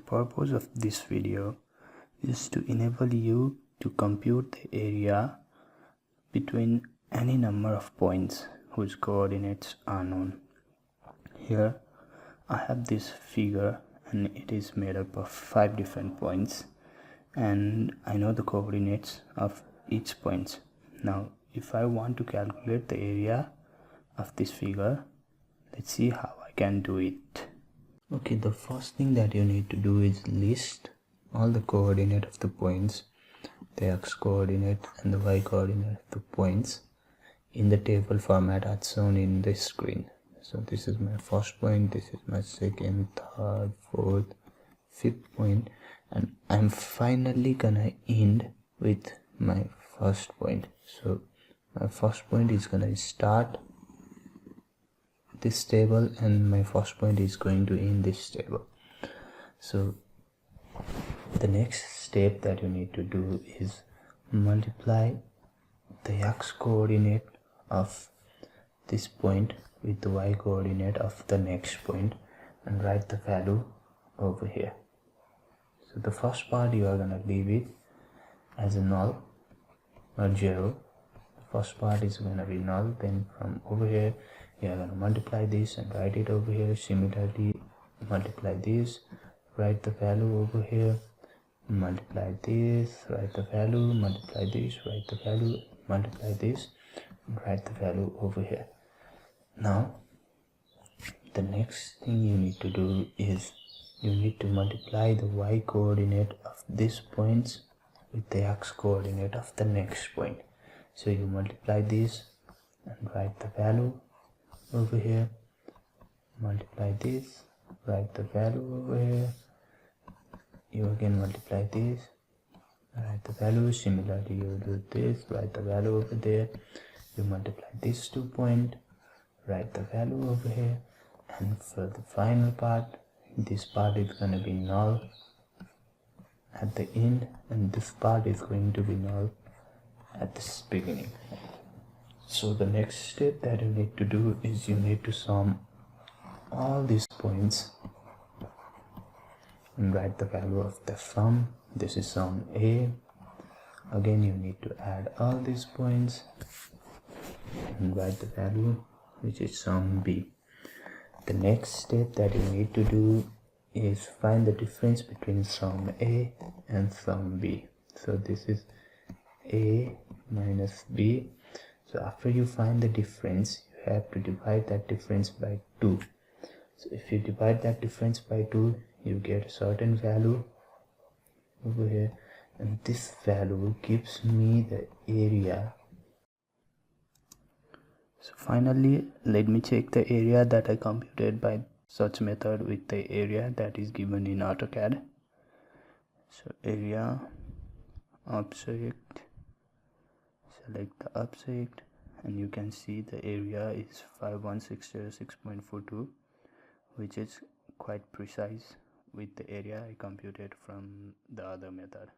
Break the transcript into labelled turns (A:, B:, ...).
A: purpose of this video is to enable you to compute the area between any number of points whose coordinates are known. Here I have this figure and it is made up of 5 different points, and I know the coordinates of each point. Now if I want to calculate the area of this figure, let's see how I can do it. Okay, the first thing that you need to do is list all the coordinate of the points, the x coordinate and the y coordinate of the points in the table format as shown in this screen. So this is my first point, this is my second, third, fourth, fifth point, and I'm finally gonna end with my first point. So my first point is gonna start this table and my first point is going to end this table. So the next step that you need to do is multiply the x coordinate of this point with the y coordinate of the next point and write the value over here. So the first part you are gonna leave it as a null or 0. The first part is gonna be null. Then from over here you are gonna multiply this and write it over here. Similarly, multiply this, write the value over here, multiply this, write the value, multiply this, write the value, multiply this, and write the value over here. Now the next thing you need to do is you need to multiply the y coordinate of these points with the x coordinate of the next point. So you multiply this and write the value over here, multiply this, write the value over here, you again multiply this, write the value. Similarly you do this, write the value over there, you multiply these 2 points, write the value over here, and for the final part, this part is going to be null at the end and this part is going to be null at the beginning. So the next step that you need to do is you need to sum all these points and write the value of the sum. This is sum A. Again you need to add all these points and write the value, which is sum B. The next step that you need to do is find the difference between sum A and sum B. So this is A minus B. So after you find the difference, you have to divide that difference by 2. So if you divide that difference by 2, you get a certain value over here, and this value gives me the area. So finally, let me check the area that I computed by such method with the area that is given in AutoCAD. So area, object, select the object, and you can see the area is 51606.42, which is quite precise with the area I computed from the other method.